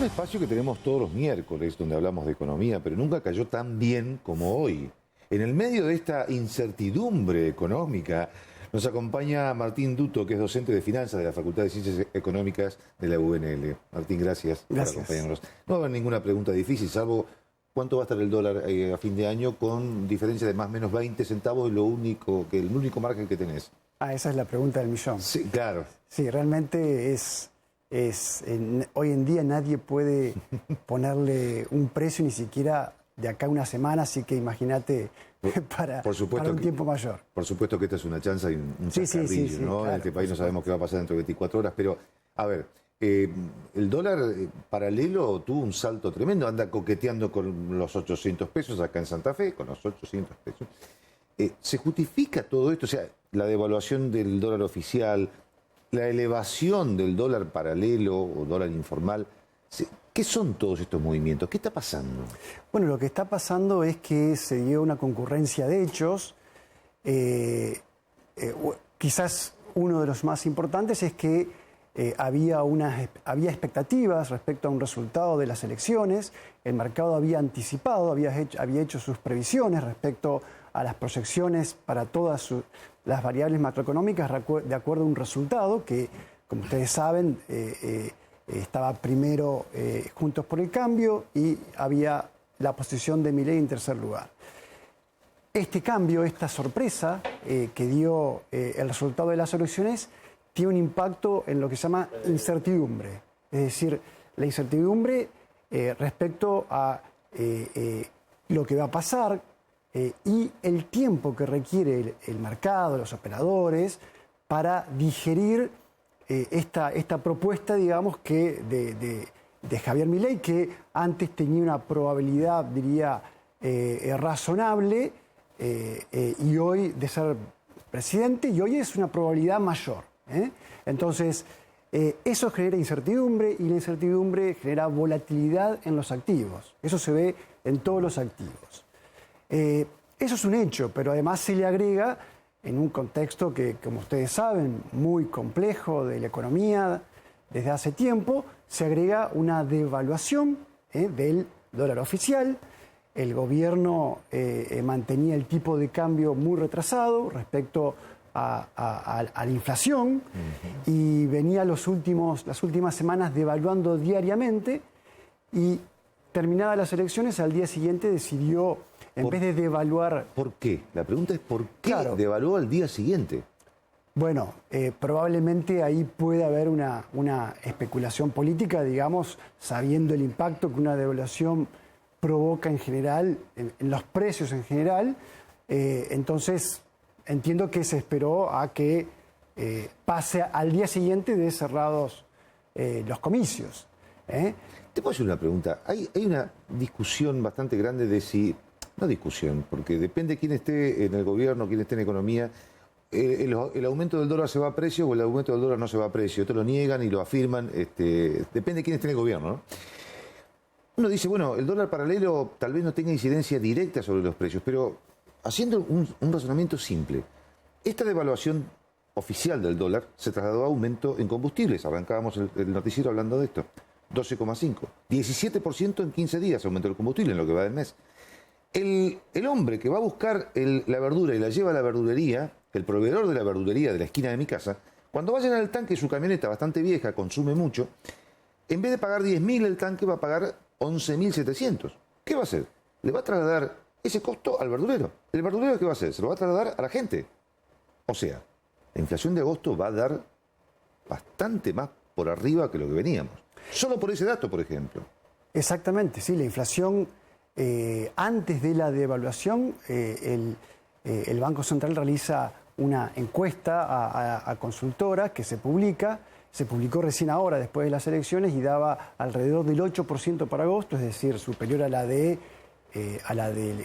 espacio que tenemos todos los miércoles donde hablamos de economía, pero nunca cayó tan bien como hoy. En el medio de esta incertidumbre económica, nos acompaña Martín Duto, que es docente de finanzas de la Facultad de Ciencias Económicas de la UNL. Martín, gracias por acompañarnos. No va a haber ninguna pregunta difícil, salvo cuánto va a estar el dólar a fin de año con diferencia de más o menos 20 centavos, el único margen que tenés. Esa es la pregunta del millón. Sí, claro. Sí, realmente hoy en día nadie puede ponerle un precio ni siquiera de acá a una semana, así que imagínate para un tiempo mayor. Por supuesto que esta es una chanza y un chascarrillo, ¿no? Claro, en este país no sabemos qué va a pasar dentro de 24 horas, pero a ver, el dólar paralelo tuvo un salto tremendo, anda coqueteando con los 800 pesos acá en Santa Fe, con los 800 pesos. ¿Se justifica todo esto? O sea, la devaluación del dólar oficial, la elevación del dólar paralelo o dólar informal, ¿qué son todos estos movimientos? ¿Qué está pasando? Bueno, lo que está pasando es que se dio una concurrencia de hechos. Quizás uno de los más importantes es que había expectativas respecto a un resultado de las elecciones. El mercado había anticipado, había hecho sus previsiones respecto a las proyecciones para todas las variables macroeconómicas de acuerdo a un resultado que, como ustedes saben, estaba primero Juntos por el Cambio y había la posición de Milei en tercer lugar. Este cambio, esta sorpresa que dio el resultado de las elecciones, tiene un impacto en lo que se llama incertidumbre. Es decir, la incertidumbre respecto a lo que va a pasar y el tiempo que requiere el mercado, los operadores, para digerir esta propuesta, digamos, de Javier Milei, que antes tenía una probabilidad, diría, razonable, y hoy de ser presidente, y hoy es una probabilidad mayor. Entonces, eso genera incertidumbre, y la incertidumbre genera volatilidad en los activos. Eso se ve en todos los activos. Eso es un hecho, pero además se le agrega, en un contexto que, como ustedes saben, muy complejo de la economía desde hace tiempo, se agrega una devaluación del dólar oficial. El gobierno mantenía el tipo de cambio muy retrasado respecto a la inflación y venía las últimas semanas devaluando diariamente y terminadas las elecciones, al día siguiente decidió, en vez de devaluar... ¿Por qué? La pregunta es ¿por qué devaluó al día siguiente? Bueno, probablemente ahí puede haber una especulación política, digamos, sabiendo el impacto que una devaluación provoca en general, en los precios en general. Entonces, entiendo que se esperó a que pase al día siguiente de cerrados los comicios. Te puedo hacer una pregunta. Hay una discusión bastante grande de si... No discusión, porque depende quién esté en el gobierno, quién esté en economía. El aumento del dólar se va a precio o el aumento del dólar no se va a precio. Te lo niegan y lo afirman. Depende de quién esté en el gobierno, ¿no? Uno dice, bueno, el dólar paralelo tal vez no tenga incidencia directa sobre los precios, pero haciendo un razonamiento simple, esta devaluación oficial del dólar se trasladó a aumento en combustibles. Arrancábamos el noticiero hablando de esto. 12,5. 17% en 15 días aumentó el combustible en lo que va del mes. El hombre que va a buscar la verdura y la lleva a la verdulería, el proveedor de la verdulería de la esquina de mi casa, cuando va a llenar el tanque, su camioneta bastante vieja, consume mucho, en vez de pagar 10.000 el tanque va a pagar 11.700. ¿Qué va a hacer? Le va a trasladar ese costo al verdulero. ¿El verdulero qué va a hacer? Se lo va a trasladar a la gente. O sea, la inflación de agosto va a dar bastante más por arriba que lo que veníamos. Solo por ese dato, por ejemplo. Exactamente, sí, la inflación... antes de la devaluación, el Banco Central realiza una encuesta a consultoras que se publicó recién ahora, después de las elecciones, y daba alrededor del 8% para agosto, es decir, superior a la de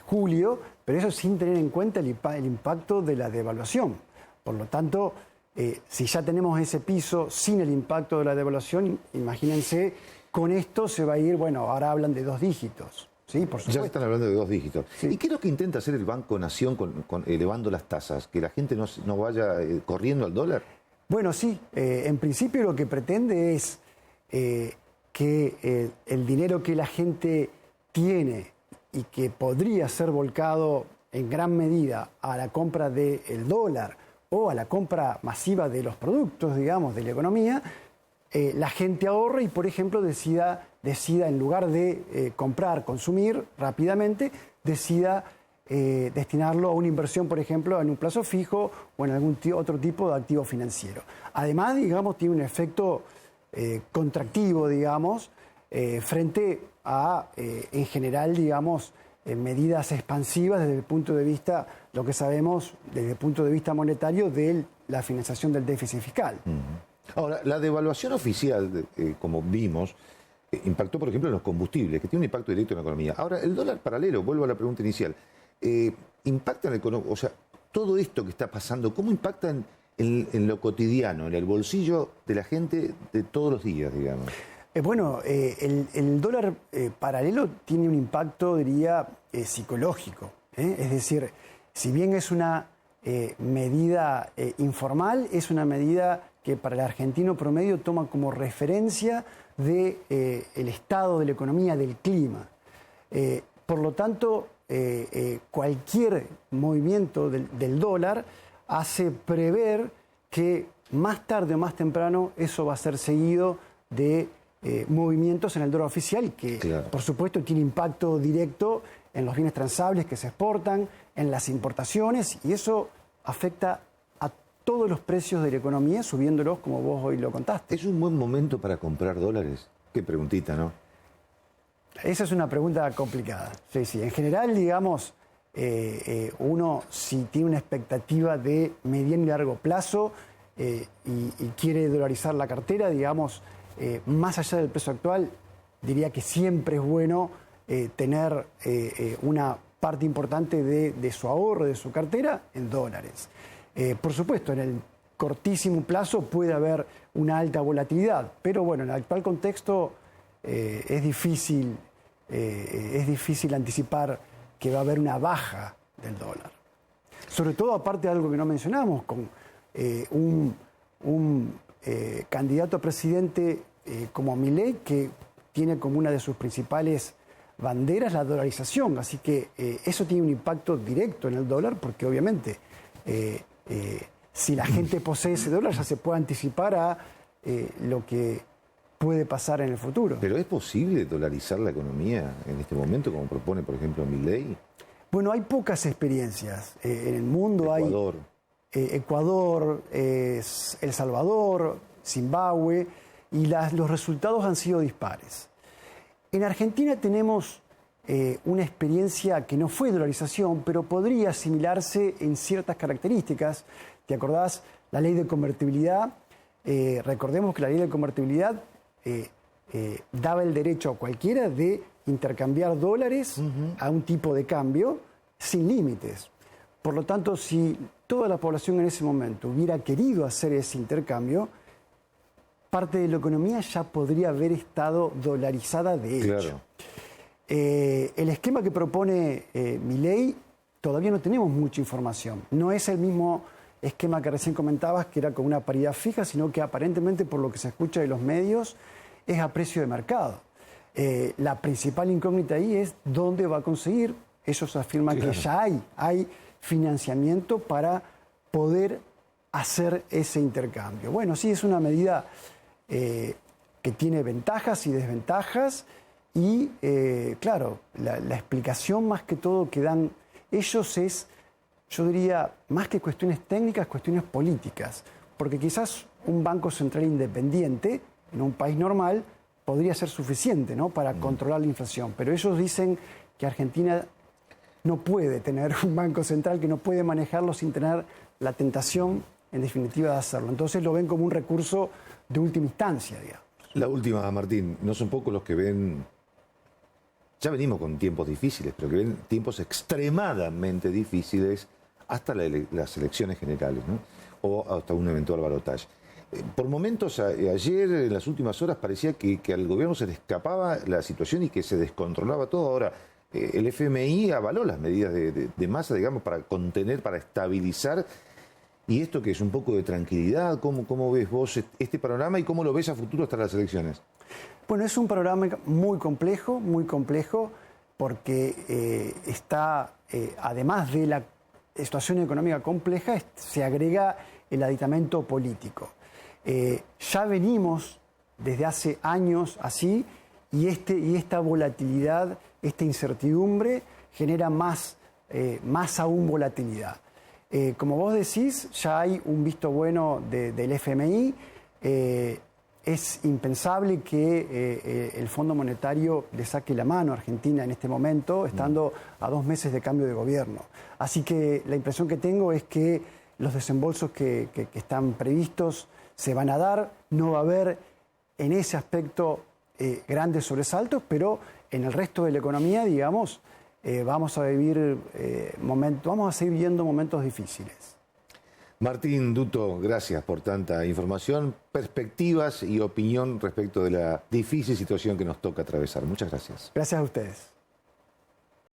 julio, pero eso sin tener en cuenta el impacto de la devaluación. Por lo tanto, si ya tenemos ese piso sin el impacto de la devaluación, imagínense, con esto se va a ir, bueno, ahora hablan de 2 dígitos. Sí, por supuesto. Ya están hablando de 2 dígitos. Sí. ¿Y qué es lo que intenta hacer el Banco Nación con elevando las tasas? ¿Que la gente no vaya corriendo al dólar? Bueno, sí. En principio lo que pretende es que que el dinero que la gente tiene y que podría ser volcado en gran medida a la compra del dólar o a la compra masiva de los productos, digamos, de la economía, la gente ahorra y, por ejemplo, decida en lugar de comprar, consumir rápidamente, decida destinarlo a una inversión, por ejemplo, en un plazo fijo o en algún otro tipo de activo financiero. Además, digamos, tiene un efecto contractivo, digamos, frente a, en general, digamos, medidas expansivas desde el punto de vista, lo que sabemos, desde el punto de vista monetario, de la financiación del déficit fiscal. Ahora, la devaluación oficial, como vimos, impactó, por ejemplo, en los combustibles, que tiene un impacto directo en la economía. Ahora, el dólar paralelo, vuelvo a la pregunta inicial, impacta en la economía, o sea, todo esto que está pasando, ¿cómo impacta en lo cotidiano, en el bolsillo de la gente de todos los días, digamos? Bueno, el dólar paralelo tiene un impacto, diría, psicológico. Es decir, si bien es una medida informal, es una medida que para el argentino promedio toma como referencia del estado de la economía, del clima. Por lo tanto, cualquier movimiento del dólar hace prever que más tarde o más temprano eso va a ser seguido de movimientos en el dólar oficial que, claro, por supuesto, tiene impacto directo en los bienes transables que se exportan, en las importaciones, y eso afecta a todos los precios de la economía, subiéndolos como vos hoy lo contaste. ¿Es un buen momento para comprar dólares? Qué preguntita, ¿no? Esa es una pregunta complicada. Sí, sí. En general, digamos, uno, si tiene una expectativa de mediano y largo plazo y quiere dolarizar la cartera, digamos, más allá del peso actual, diría que siempre es bueno tener una parte importante de su ahorro, de su cartera, en dólares. Por supuesto, en el cortísimo plazo puede haber una alta volatilidad, pero bueno, en el actual contexto es difícil anticipar que va a haber una baja del dólar. Sobre todo, aparte de algo que no mencionamos, con un candidato a presidente como Milei, que tiene como una de sus principales banderas la dolarización. Así que eso tiene un impacto directo en el dólar, porque obviamente si la gente posee ese dólar ya se puede anticipar a lo que puede pasar en el futuro. ¿Pero es posible dolarizar la economía en este momento, como propone, por ejemplo, Milei? Bueno, hay pocas experiencias. En el mundo Ecuador. Hay Ecuador, El Salvador, Zimbabue, y los resultados han sido dispares. En Argentina tenemos una experiencia que no fue dolarización, pero podría asimilarse en ciertas características. ¿Te acordás? La ley de convertibilidad. Recordemos que la ley de convertibilidad daba el derecho a cualquiera de intercambiar dólares a un tipo de cambio sin límites. Por lo tanto, si toda la población en ese momento hubiera querido hacer ese intercambio, parte de la economía ya podría haber estado dolarizada de hecho. Claro. El esquema que propone Milei, todavía no tenemos mucha información. No es el mismo esquema que recién comentabas, que era con una paridad fija, sino que aparentemente, por lo que se escucha de los medios, es a precio de mercado. La principal incógnita ahí es dónde va a conseguir. Ellos afirman que ya hay financiamiento para poder hacer ese intercambio. Bueno, sí, es una medida que tiene ventajas y desventajas y, claro, la explicación más que todo que dan ellos es, yo diría, más que cuestiones técnicas, cuestiones políticas, porque quizás un banco central independiente en un país normal podría ser suficiente, ¿no?, para controlar la inflación, pero ellos dicen que Argentina no puede tener un banco central, que no puede manejarlo sin tener la tentación, en definitiva, de hacerlo. Entonces lo ven como un recurso de última instancia, digamos. La última, Martín, no son pocos los que ven, ya venimos con tiempos difíciles, pero que ven tiempos extremadamente difíciles hasta las elecciones generales, ¿no?, o hasta un eventual balotaje. Por momentos, ayer, en las últimas horas, parecía que al gobierno se le escapaba la situación y que se descontrolaba todo. Ahora, el FMI avaló las medidas de masa, digamos, para contener, para estabilizar. ¿Y esto que es un poco de tranquilidad? ¿Cómo ves vos este panorama y cómo lo ves a futuro hasta las elecciones? Bueno, es un panorama muy complejo, porque además de la situación económica compleja, se agrega el aditamento político. Ya venimos desde hace años así, y esta volatilidad, esta incertidumbre genera más aún volatilidad. Como vos decís, ya hay un visto bueno del FMI. Es impensable que el Fondo Monetario le saque la mano a Argentina en este momento, estando a 2 meses de cambio de gobierno. Así que la impresión que tengo es que los desembolsos que están previstos se van a dar. No va a haber en ese aspecto grandes sobresaltos, pero en el resto de la economía, digamos, vamos a seguir viendo momentos difíciles. Martín Dutto, gracias por tanta información, perspectivas y opinión respecto de la difícil situación que nos toca atravesar. Muchas gracias. Gracias a ustedes.